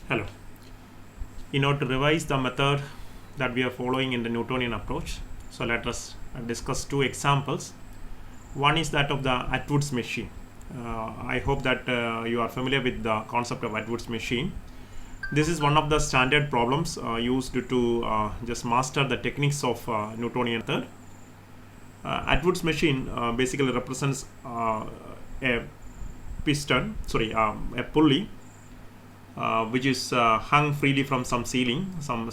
Hello. In order to revise the method that we are following in the Newtonian approach, so let us discuss two examples. One is that of the Atwood's machine. I hope that you are familiar with the concept of Atwood's machine. This is one of the standard problems used to just master the techniques of Newtonian method. Atwood's machine basically represents a a pulley which is hung freely from some ceiling, some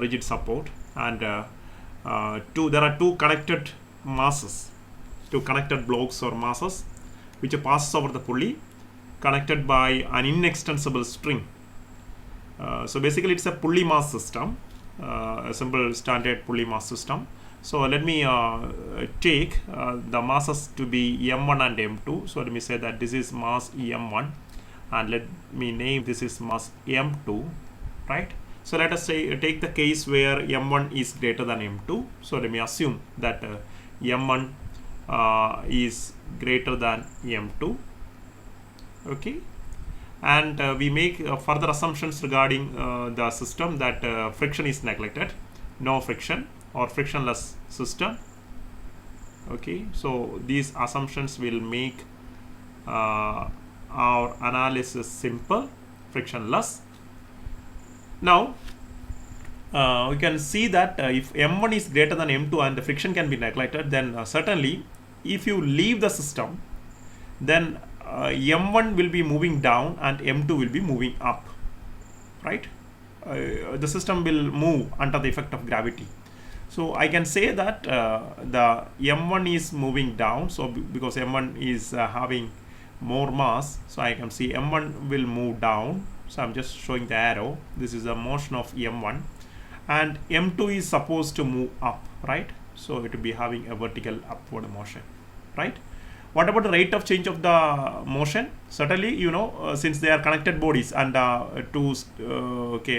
rigid support, and there are two connected masses, two connected blocks or masses, which passes over the pulley, connected by an inextensible string. So basically, it's a pulley mass system, a simple standard pulley mass system. So let me take the masses to be m1 and m2. So let me say that this is mass m1. And let me name this is mass m2, right? So let us say take the case where m1 is greater than m2. So let me assume that m1 is greater than m2, okay? And we make further assumptions regarding the system that friction is neglected, no friction or frictionless system, okay? So these assumptions will make our analysis simple, frictionless. Now we can see that if m1 is greater than m2 and the friction can be neglected, then certainly if you leave the system, then m1 will be moving down and m2 will be moving up, right? The system will move under the effect of gravity. So I can say that the m1 is moving down, so because m1 is having more mass, so I can see m1 will move down. So I'm just showing the arrow. This is the motion of m1, and m2 is supposed to move up, right? So it will be having a vertical upward motion, right? What about the rate of change of the motion? Certainly, you know, since they are connected bodies and two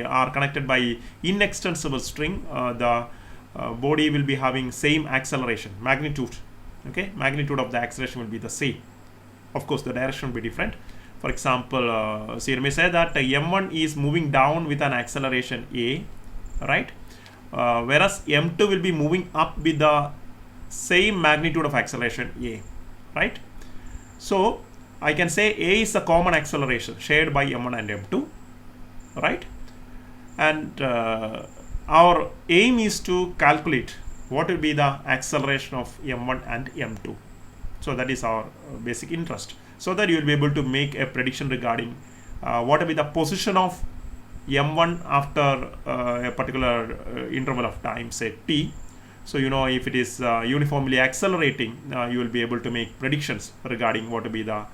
are connected by inextensible string, the body will be having same acceleration, magnitude. Okay, magnitude of the acceleration will be the same. Of course, the direction will be different. For example, so you may say that m1 is moving down with an acceleration a, right? Whereas m2 will be moving up with the same magnitude of acceleration a, right? So I can say a is a common acceleration shared by m1 and m2, right? And our aim is to calculate what will be the acceleration of m1 and m2. So that is our basic interest, so that you will be able to make a prediction regarding what will be the position of m1 after a particular interval of time, say t. So you know, if it is uniformly accelerating, you will be able to make predictions regarding what will be the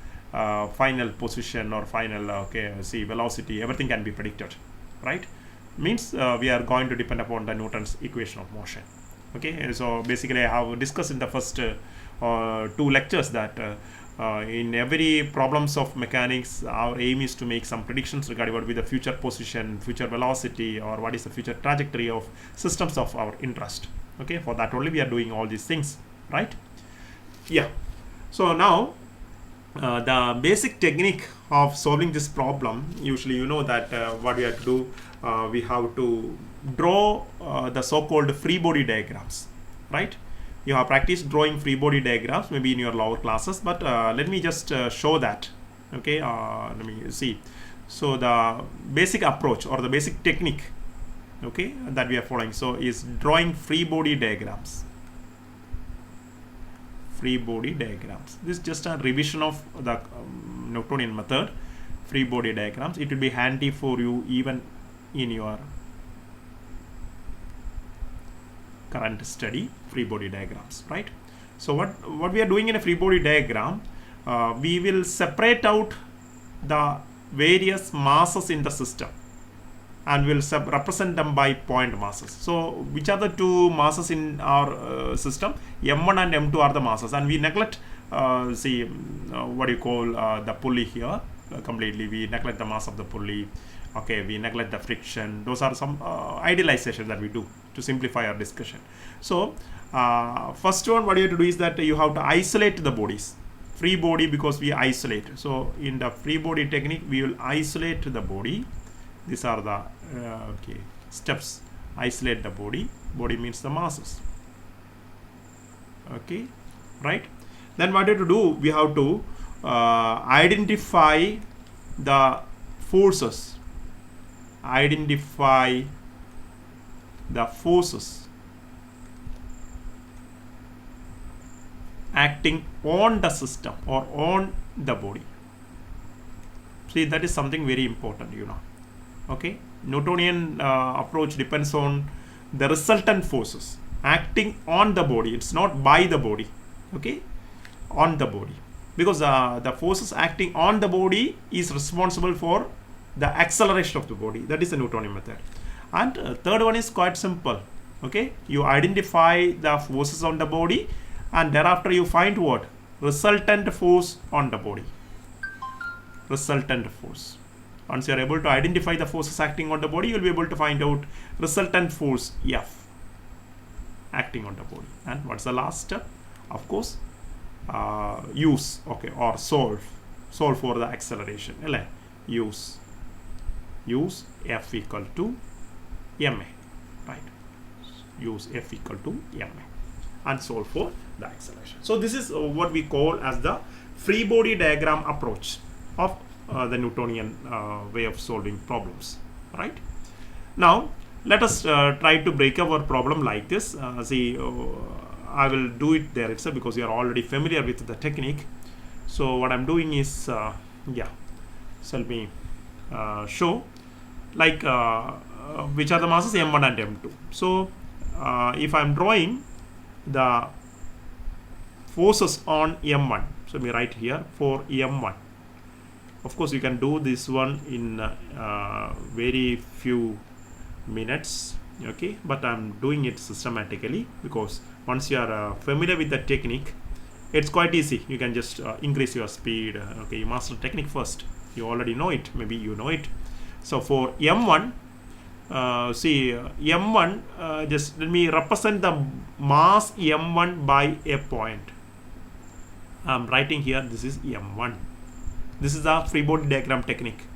final position or final velocity. Everything can be predicted, right? Means we are going to depend upon the Newton's equation of motion. Okay, so basically I have discussed in the first two lectures that in every problems of mechanics, our aim is to make some predictions regarding what will be the future position, future velocity, or what is the future trajectory of systems of our interest. Okay, for that only we are doing all these things, right? Yeah. So now the basic technique of solving this problem, usually you know that what we have to do, we have to draw the so-called free body diagrams, right? You have practiced drawing free body diagrams maybe in your lower classes, but let me just show that. Okay, let me see. So the basic approach or the basic technique, okay, that we are following, so is drawing free body diagrams. Free body diagrams. This is just a revision of the Newtonian method. Free body diagrams. It will be handy for you even in your current study. Free body diagrams, right? So what we are doing in a free body diagram, we will separate out the various masses in the system and we'll represent them by point masses. So which are the two masses in our system? m1 and m2 are the masses, and we neglect what you call the pulley here completely. We neglect the mass of the pulley. Okay, we neglect the friction. Those are some idealizations that we do to simplify our discussion. So first one, what you have to do is that you have to isolate the bodies. Free body, because we isolate. So in the free body technique, we will isolate the body These are the steps. Isolate the body. Body means the masses. Okay, right? Then what we have to do? We have to identify the forces. Identify the forces acting on the system or on the body. See, that is something very important, you know. Okay, Newtonian approach depends on the resultant forces acting on the body. It's not by the body. Okay, on the body, because the forces acting on the body is responsible for the acceleration of the body. That is the Newtonian method. And third one is quite simple. Okay, you identify the forces on the body, and thereafter you find what? Resultant force on the body. Resultant force. Once you are able to identify the forces acting on the body, you will be able to find out resultant force F acting on the body. And what's the last step? Of course, use, okay, or solve for the acceleration. Use F equal to ma, right? Use F equal to ma and solve for the acceleration. So this is what we call as the free body diagram approach of the Newtonian way of solving problems, right? Now let us try to break our problem like this. See, I will do it there itself because you are already familiar with the technique. So what I'm doing is, so let me show like which are the masses m1 and m2. So if I'm drawing the forces on m1, so let me write here for m1. Of course, you can do this one in very few minutes, okay, but I'm doing it systematically because once you are familiar with the technique, it's quite easy. You can just increase your speed. Okay, you master technique first. You already know it. Maybe you know it. So for m1, m1, just let me represent the mass m1 by a point. I'm writing here, this is m1. This is the free body diagram technique.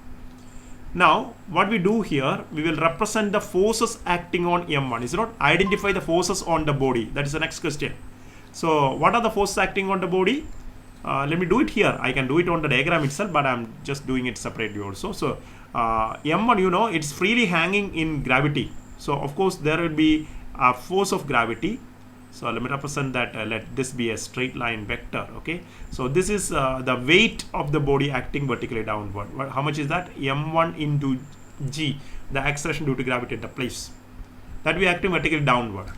Now, what we do here, we will represent the forces acting on m1. Is not identify the forces on the body. That is the next question. So, what are the forces acting on the body? Let me do it here. I can do it on the diagram itself, but I'm just doing it separately also. So, m1, you know, it's freely hanging in gravity. So, of course, there will be a force of gravity. So let me represent that. Let this be a straight line vector. Okay. So this is the weight of the body acting vertically downward. How much is that? m1 into g, the acceleration due to gravity at the place. That we acting vertically downward.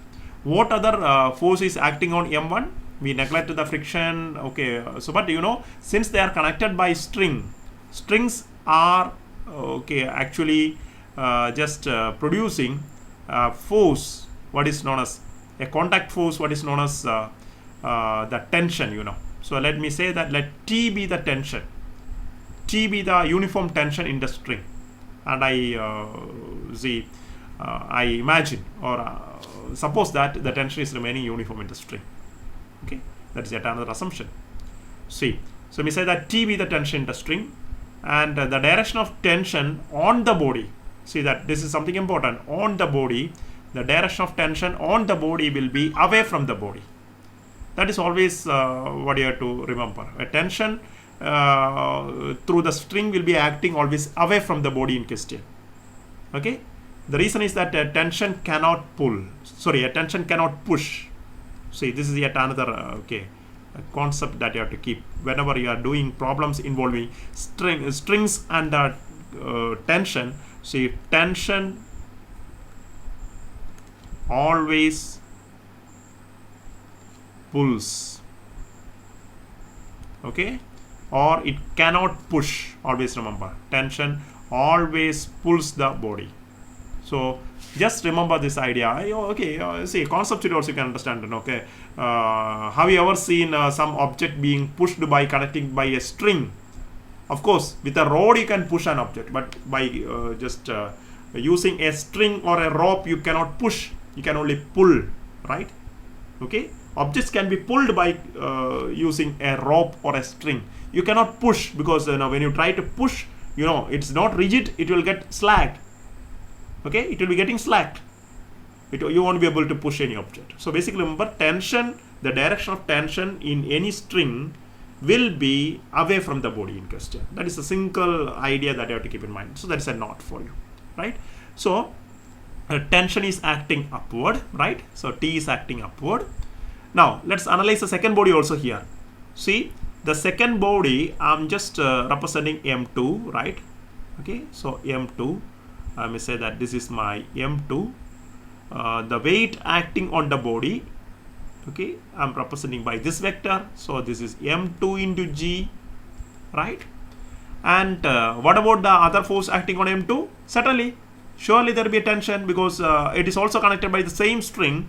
What other force is acting on m1? We neglect the friction. Okay. So but you know, since they are connected by strings are actually just producing force, what is known as a contact force, what is known as the tension, you know. So let me say that let T be the tension, T be the uniform tension in the string, and I imagine or suppose that the tension is remaining uniform in the string. Okay, that is yet another assumption. See, so let me say that T be the tension in the string, and the direction of tension on the body. See that this is something important on the body. The direction of tension on the body will be away from the body. That is always what you have to remember. A tension through the string will be acting always away from the body in question. Okay. The reason is that a tension cannot pull. Sorry, a tension cannot push. See, this is yet another a concept that you have to keep whenever you are doing problems involving strings and tension. See, tension always pulls, okay, or it cannot push. Always remember, tension always pulls the body. So just remember this idea. Okay, see, conceptually also you can understand. Okay, have you ever seen some object being pushed by connecting by a string? Of course, with a rod you can push an object, but by just using a string or a rope you cannot push. You can only pull, right? Okay, objects can be pulled by using a rope or a string. You cannot push because when you try to push it's not rigid, it will get slacked. Okay, it will be getting slacked. You won't be able to push any object. So basically, remember, tension, the direction of tension in any string will be away from the body in question. That is a single idea that you have to keep in mind. So that is a knot for you, right? So tension is acting upward, right? So T is acting upward. Now let's analyze the second body also here. See, the second body, I'm just representing M2, right? Okay, so M2, I may say that this is my M2. The weight acting on the body, okay, I'm representing by this vector. So this is M2 into G, right? And what about the other force acting on M2? Certainly, surely there will be a tension, because it is also connected by the same string,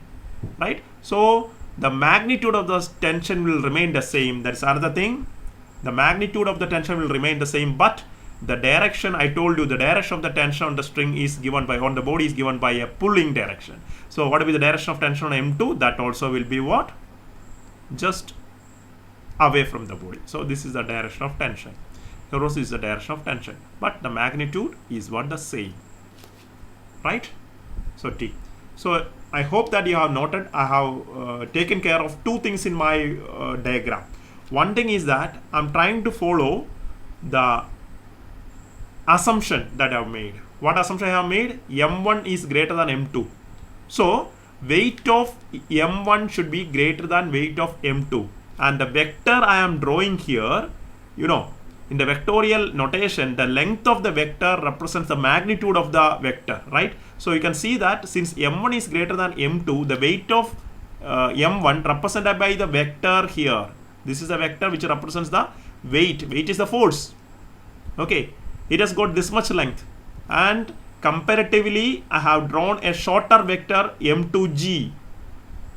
right? So the magnitude of the tension will remain the same. That is another thing. The magnitude of the tension will remain the same, but the direction, I told you, the direction of the tension on the string is given by, on the body is given by a pulling direction. So what will be the direction of tension on M2? That also will be what? Just away from the body. So this is the direction of tension. Here also is the direction of tension, but the magnitude is what the same, right? So T. So I hope that you have noted, I have taken care of two things in my diagram. One thing is that I'm trying to follow the assumption that I have made. What assumption I have made? M1 is greater than M2. So weight of M1 should be greater than weight of M2. And the vector I am drawing here, in the vectorial notation, the length of the vector represents the magnitude of the vector, right? So you can see that since M1 is greater than M2, the weight of M1 represented by the vector here. This is a vector which represents the weight. Weight is the force. Okay. It has got this much length, and comparatively I have drawn a shorter vector M2G.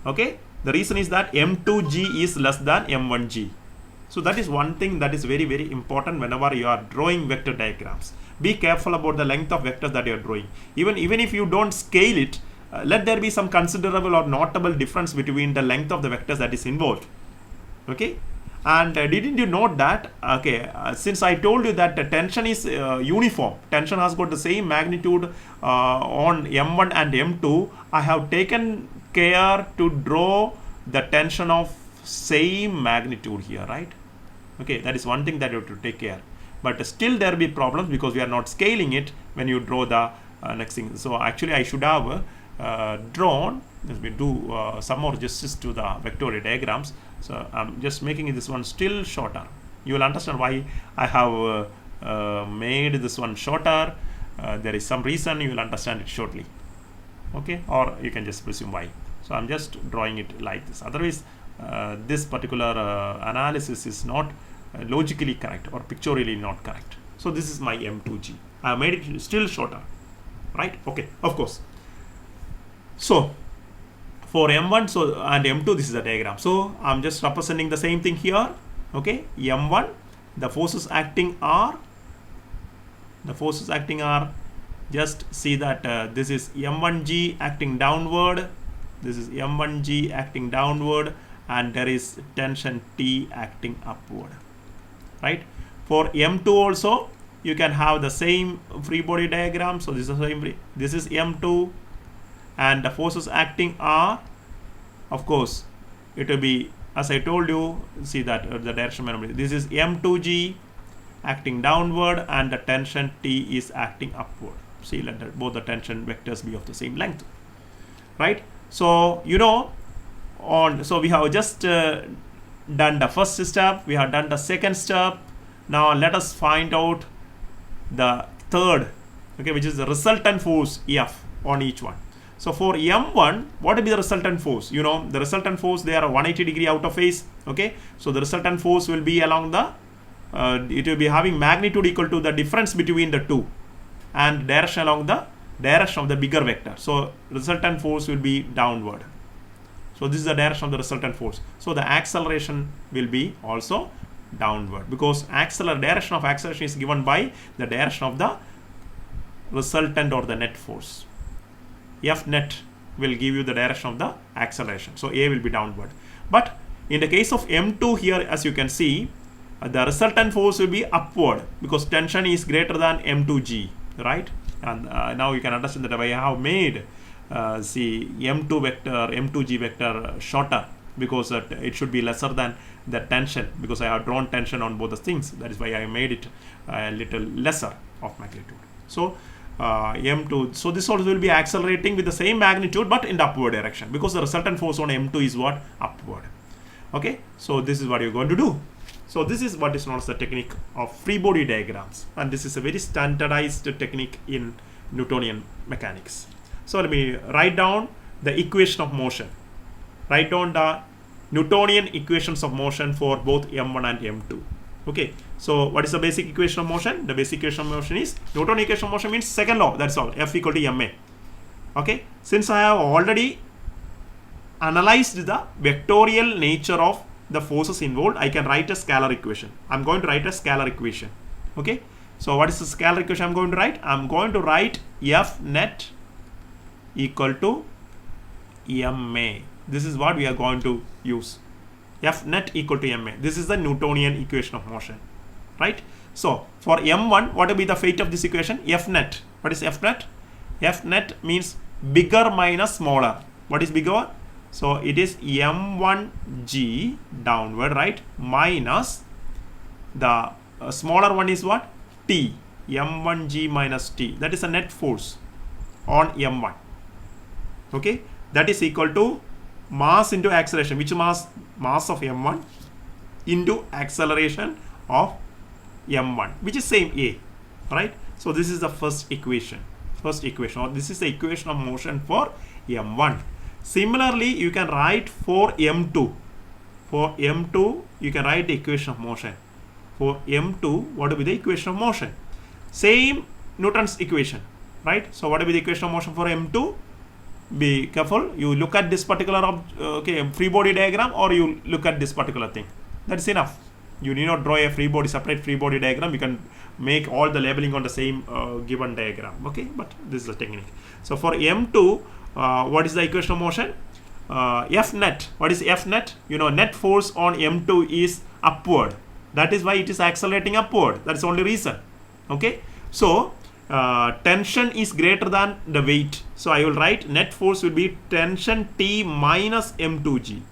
Okay, the reason is that M2G is less than M1G. So that is one thing that is very, very important whenever you are drawing vector diagrams. Be careful about the length of vectors that you are drawing. Even if you don't scale it, let there be some considerable or notable difference between the length of the vectors that is involved. Okay. And didn't you note that, since I told you that the tension is uniform, tension has got the same magnitude on M1 and M2, I have taken care to draw the tension of same magnitude here, right? Okay, that is one thing that you have to take care. But still there will be problems because we are not scaling it when you draw the next thing. So actually I should have drawn, let me do some more justice to the vectorial diagrams. So I'm just making this one still shorter. You will understand why I have made this one shorter. There is some reason, you will understand it shortly. Okay, or you can just presume why. So I'm just drawing it like this. Otherwise, this particular analysis is not logically correct or pictorially not correct. So this is my M2G. I have made it still shorter, right? Okay, of course. So for M1 and M2, this is the diagram. So I'm just representing the same thing here. Okay, M1, the forces acting are, just see that this is M1G acting downward, this is M1G acting downward, and there is tension T acting upward, right? For M2 also you can have the same free body diagram. So this is the same, this is M2, and the forces acting are, of course, it will be, as I told you, see that the direction memory, this is M2G acting downward, and the tension T is acting upward. See, let both the tension vectors be of the same length, right? So so we have just done the first step, we have done the second step. Now let us find out the third, okay, which is the resultant force F on each one. So for M1, what will be the resultant force? The resultant force, they are 180 degree out of phase. Okay, so the resultant force will be along the, it will be having magnitude equal to the difference between the two, and direction along the direction of the bigger vector. So resultant force will be downward. So this is the direction of the resultant force. So the acceleration will be also downward, because direction of acceleration is given by the direction of the resultant or the net force. F net will give you the direction of the acceleration. So A will be downward. But in the case of M2 here, as you can see, the resultant force will be upward because tension is greater than m2g, right? And now you can understand that I have made see m2 vector, m2g vector shorter because it should be lesser than the tension, because I have drawn tension on both the things. That is why I made it a little lesser of magnitude. So m2, so this also will be accelerating with the same magnitude but in the upward direction, because the resultant force on m2 is what? Upward. Okay, so this is what you're going to do. So this is what is known as the technique of free body diagrams, and this is a very standardized technique in Newtonian mechanics. So let me write down the equation of motion. Write down the Newtonian equations of motion for both m1 and m2. Okay, so what is the basic equation of motion? The basic equation of motion is, Newtonian equation of motion means second law, that's all, F equal to ma. Okay, since I have already analyzed the vectorial nature of the forces involved, I can write a scalar equation. I'm going to write a scalar equation. Okay, so what is the scalar equation I'm going to write? I'm going to write F net equal to ma. This is what we are going to use. F net equal to ma. This is the Newtonian equation of motion, right? So for m1, what will be the fate of this equation? F net. What is F net? F net means bigger minus smaller. What is bigger? So it is m1g downward, right, minus the smaller one is what? T. m1g minus t. That is a net force on m1. Okay, that is equal to mass into acceleration. Which mass? Mass of m1 into acceleration of m1, which is same a, right? So this is the first equation, or this is the equation of motion for m1. Similarly, you can write for m2. For m2, you can write the equation of motion. For m2, what will be the equation of motion? Same Newton's equation, right? So what will be the equation of motion for m2? Be careful, you look at this particular free body diagram, or you look at this particular thing. That's enough. You need not draw a separate free body diagram. You can make all the labeling on the same given diagram. Okay, but this is the technique. So for m2, what is the equation of motion? F net. What is F net? You know, net force on m2 is upward. That is why it is accelerating upward. That's the only reason. Okay, so tension is greater than the weight. So I will write net force will be tension T minus m2g.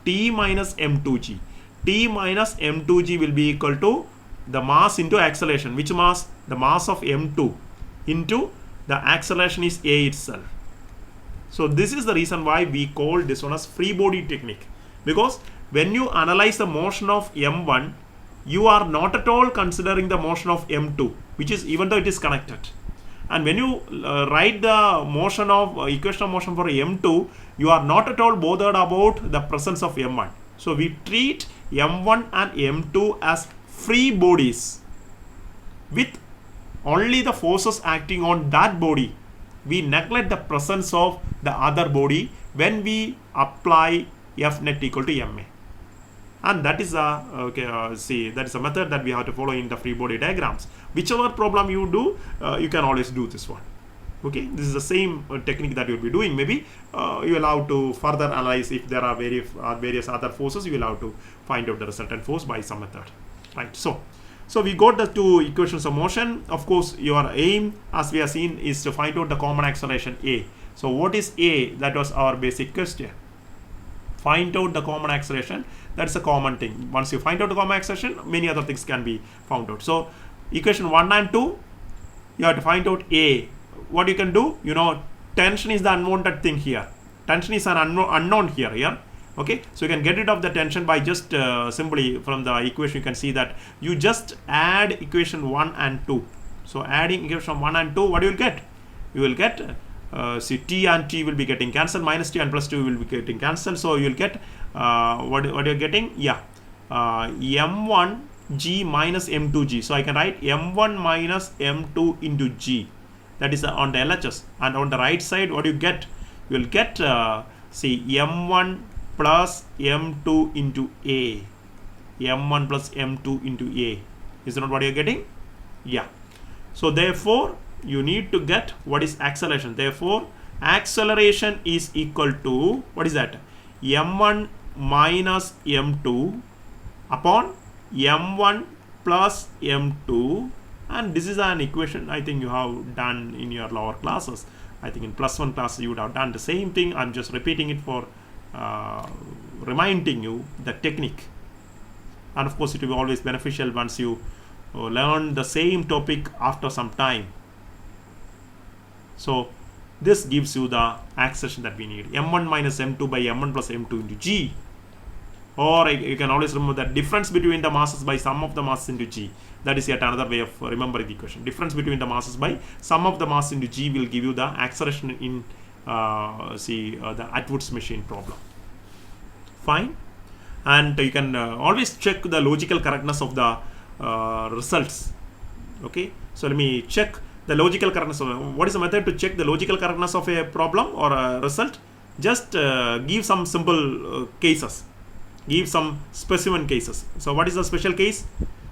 T minus m2g. T minus m2g will be equal to the mass into acceleration. Which mass? The mass of m2 into the acceleration is a itself. So this is the reason why we call this one as free body technique, because when you analyze the motion of m1, you are not at all considering the motion of m2, which is, even though it is connected. And when you write the motion of equation of motion for m2, you are not at all bothered about the presence of m1. So we treat m1 and m2 as free bodies with only the forces acting on that body. We neglect the presence of the other body when we apply F net equal to ma. And that is a that is a method that we have to follow in the free body diagrams. Whichever problem you do, you can always do this one. Okay, this is the same technique that you'll be doing. Maybe you will have to further analyze if there are various other forces. You will have to find out the resultant force by some method, right? So we got the two equations of motion. Of course, your aim, as we have seen, is to find out the common acceleration a. So what is a? That was our basic question. Find out the common acceleration. That's a common thing. Once you find out the common acceleration, many other things can be found out. So equation 1 and 2, you have to find out a. What you can do, you know, tension is the unwanted thing here. Tension is an unknown here. Okay, so you can get rid of the tension by just simply from the equation. You can see that you just add equation 1 and 2. So adding equation 1 and 2, what you will get? You will get see, t and t will be getting cancelled, minus t and plus 2 will be getting cancelled. So you will get what you're getting? Yeah, m1g minus m2g. So I can write m1 minus m2 into g. That is on the LHS. And on the right side, what you get? You will get see, m1 plus m2 into a. m1 plus m2 into a. Is that not what you're getting? Yeah. So therefore, you need to get what is acceleration. Therefore, acceleration is equal to, what is that? m1 minus m2 upon m1 plus m2, and this is an equation I think you have done in your lower classes. I think in +1 class you would have done the same thing. I'm just repeating it for reminding you the technique, and of course it will be always beneficial once you learn the same topic after some time. So this gives you the acceleration that we need, m1 minus m2 by m1 plus m2 into g. Or you can always remember that difference between the masses by sum of the masses into g. That is yet another way of remembering the equation. Difference between the masses by sum of the mass into g will give you the acceleration in the Atwood's machine problem. Fine. And you can always check the logical correctness of the results. Okay. So let me check the logical correctness. What is the method to check the logical correctness of a problem or a result? Just give some simple cases. Give some specimen cases. So what is the special case?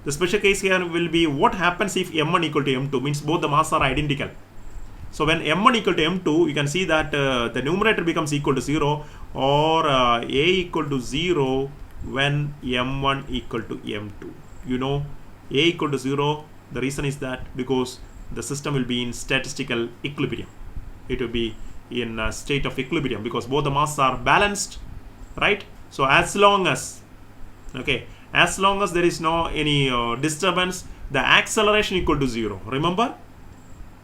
The special case here will be what happens if m1 equal to m2, means both the masses are identical. So when m1 equal to m2, you can see that the numerator becomes equal to 0, or a equal to 0 when m1 equal to m2. You know, a equal to 0, the reason is that because the system will be in statistical equilibrium. It will be in a state of equilibrium because both the masses are balanced, right? So as long as there is no any disturbance, the acceleration equal to 0. Remember?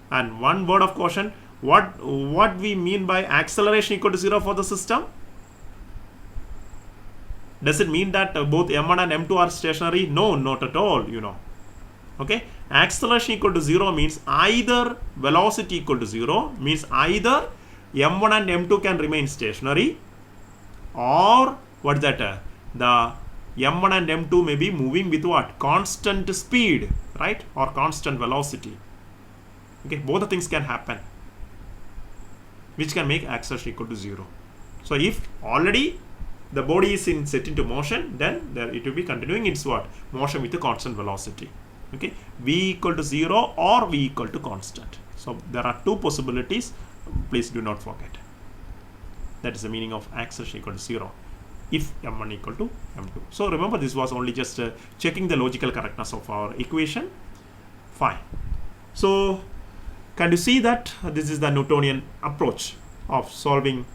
And one word of caution: what we mean by acceleration equal to 0 for the system? Does it mean that both m1 and m2 are stationary? No, not at all. You know. Okay. Acceleration equal to 0 means either velocity equal to 0 means either m1 and m2 can remain stationary, or what is that? The m1 and m2 may be moving with what? Constant speed, right? Or constant velocity. Okay, both the things can happen, which can make acceleration equal to 0. So if already the body is set into motion, then it will be continuing its what? Motion with a constant velocity. Okay, v equal to 0 or v equal to constant. So there are two possibilities. Please do not forget. That is the meaning of acceleration equal to 0 if m1 equal to m2. So remember, this was only just checking the logical correctness of our equation. Fine. So can you see that this is the Newtonian approach of solving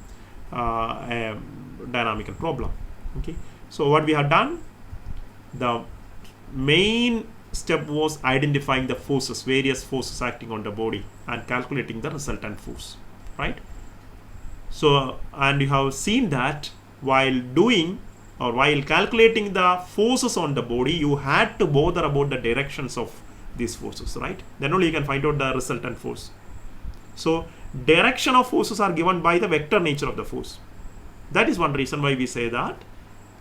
a dynamical problem? Okay. So what we have done, the main step was identifying the forces, various forces acting on the body, and calculating the resultant force, right? So, and you have seen that while calculating the forces on the body, you had to bother about the directions of these forces, right? Then only you can find out the resultant force. So direction of forces are given by the vector nature of the force. That is one reason why we say that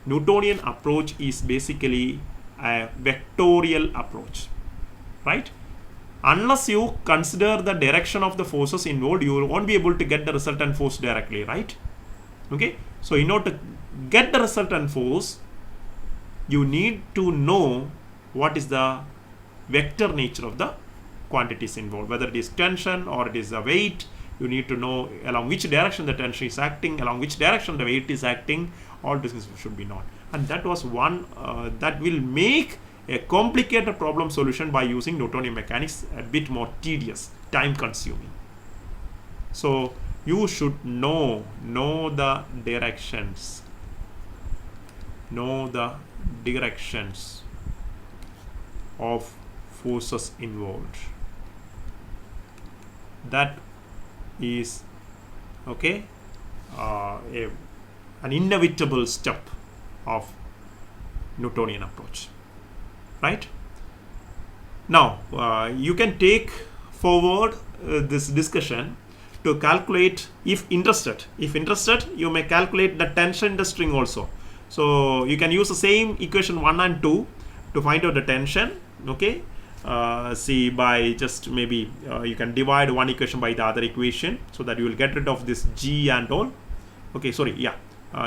Newtonian approach is basically a vectorial approach, right? Unless you consider the direction of the forces involved, you won't be able to get the resultant force directly, right? Okay, so in order to get the resultant force, you need to know what is the vector nature of the quantities involved, whether it is tension or it is a weight. You need to know along which direction the tension is acting, along which direction the weight is acting. All these things should be known, and that was one that will make a complicated problem solution by using Newtonian mechanics a bit more tedious, time consuming. So you should know the directions, of forces involved. That is okay, an inevitable step of Newtonian approach, right? Now you can take forward this discussion to calculate, if interested, you may calculate the tension in the string also. So you can use the same equation 1 and 2 to find out the tension. Okay, see, by just maybe you can divide one equation by the other equation, so that you will get rid of this g and all. Okay, sorry, yeah,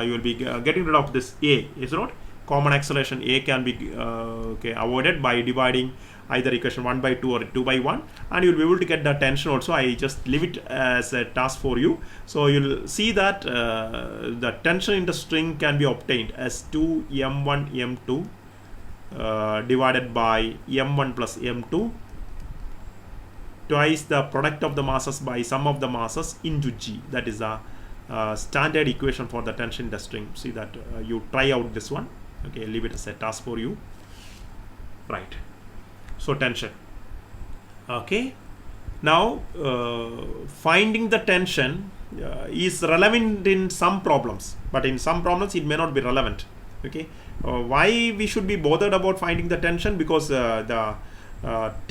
you will be getting rid of this a, is not common acceleration a can be avoided by dividing either equation 1 by 2 or 2 by 1, and you will be able to get the tension also. I just leave it as a task for you. So you'll see that the tension in the string can be obtained as 2m1 m2 divided by m1 plus m2 twice the product of the masses by sum of the masses into g. That is the standard equation for the tension in the string. See that you try out this one. Okay, leave it as a task for you. Right. So tension. Okay. Now finding the tension is relevant in some problems, but in some problems it may not be relevant. Okay. Why we should be bothered about finding the tension? Because the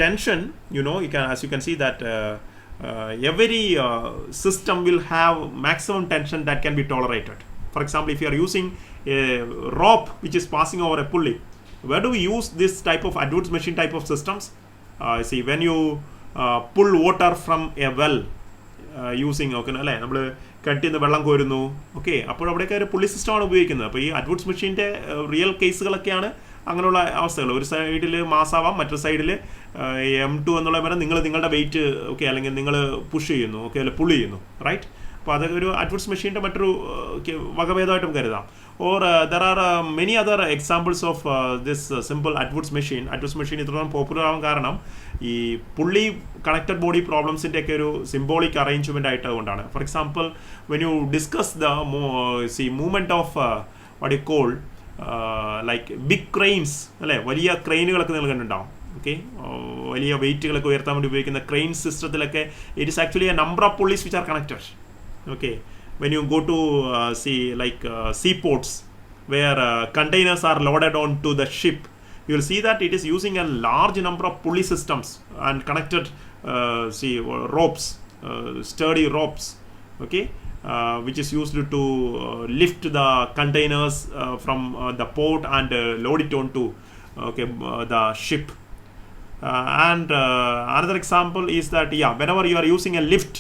tension, you know, as you can see that every system will have maximum tension that can be tolerated. For example, if you are using a rope which is passing over a pulley, where do we use this type of Atwood's machine type of systems? See, when you pull water from a well using, okay, നമ്മൾ cut ചെയ്യുന്ന വെള്ളം കോരുന്നു, okay, അപ്പോൾ അവിടെയൊക്കെ ഒരു പുള്ളി സിസ്റ്റമാണ് ഉപയോഗിക്കുന്നത്. അപ്പോൾ ഈ അഡ്വോട്സ് മെഷീൻ്റെ റിയൽ കേസുകളൊക്കെയാണ് അങ്ങനെയുള്ള അവസ്ഥകൾ. ഒരു സൈഡിൽ മാസാവാം, മറ്റൊരു സൈഡിൽ M2 എന്നുള്ള വരെ നിങ്ങളുടെ വെയിറ്റ്, ഓക്കെ, അല്ലെങ്കിൽ നിങ്ങൾ പുഷ് ചെയ്യുന്നു, ഓക്കെ, അല്ലെ പുള്ളി ചെയ്യുന്നു, റൈറ്റ്. അപ്പോൾ അതൊക്കെ ഒരു അഡ്വോട്സ് മെഷീൻ്റെ മറ്റൊരു വകഭേദമായിട്ടും കരുതാം. Or there are many other examples of this simple Atwood's machine. Atwood's machine ഇത്രയും പോപ്പുലർ ആവാൻ കാരണം ഈ പുള്ളി കണക്റ്റഡ് ബോഡി പ്രോബ്ലംസിൻ്റെ ഒക്കെ ഒരു സിംബോളിക് അറേഞ്ച്മെൻ്റ് ആയിട്ട് കൊണ്ടാണ്. For example when you discuss the movement of what you call like big cranes, അല്ലേ, വലിയ ക്രെയിനുകളൊക്കെ നിങ്ങൾ കണ്ടിട്ടുണ്ടാവും. ഓക്കെ, വലിയ വെയിറ്റുകളൊക്കെ ഉയർത്താൻ വേണ്ടി ഉപയോഗിക്കുന്ന ക്രെയിൻ സിസ്റ്റത്തിലൊക്കെ it is actually a number of pulleys which are connected. Okay, when you go to seaports where containers are loaded onto the ship, you will see that it is using a large number of pulley systems and connected ropes, sturdy ropes, okay, which is used to lift the containers from the port and load it onto the ship. And another example is that, yeah, whenever you are using a lift,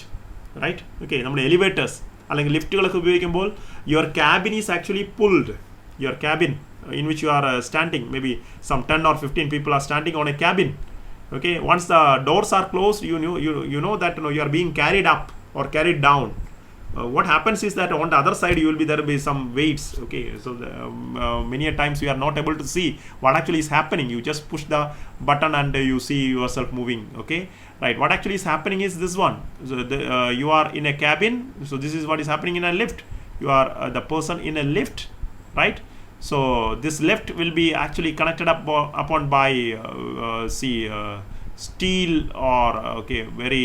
right, okay, നമ്മുടെ elevators അല്ലെങ്കിൽ ലിഫ്റ്റുകളൊക്കെ ഉപയോഗിക്കുമ്പോൾ your cabin is actually pulled. Your cabin in which you are standing, maybe some 10 or 15 people are standing on a cabin. Okay, once the doors are closed, you know that you are being carried up or carried down. What happens is that on the other side there will be some weights. Okay, so many a times you are not able to see what actually is happening. You just push the button and you see yourself moving. Okay, right, what actually is happening is this one. So you are in a cabin, so this is what is happening in a lift. You are the person in a lift, right? So this lift will be actually connected upon by steel or very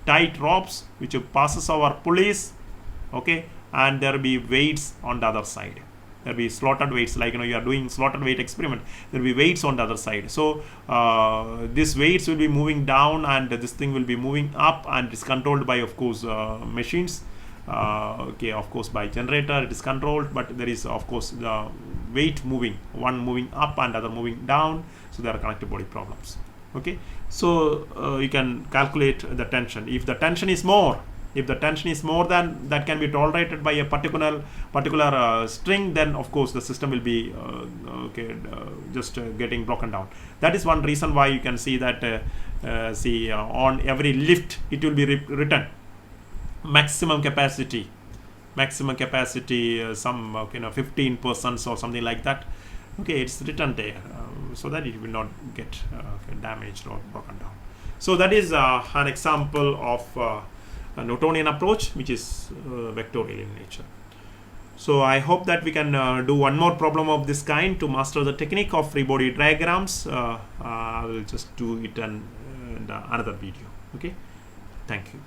tight ropes which passes over pulleys, okay, and there will be weights on the other side. There will be slotted weights, like you are doing slotted weight experiment, there will be weights on the other side. So these weights will be moving down and this thing will be moving up, and it's controlled by, of course, machines. Of course by generator it is controlled, but there is, of course, the weight moving, one moving up and other moving down, so there are connected body problems. Okay, so you can calculate the tension. If the tension is more than that can be tolerated by a particular string, then of course the system will be just getting broken down. That is one reason why you can see that on every lift it will be written maximum capacity, some 15% or something like that. Okay, it's written there so that it will not get damaged or broken down. So that is an example of a Newtonian approach which is vectorial in nature. So I hope that we can do one more problem of this kind to master the technique of free body diagrams. I will just do it in another video. Okay, thank you.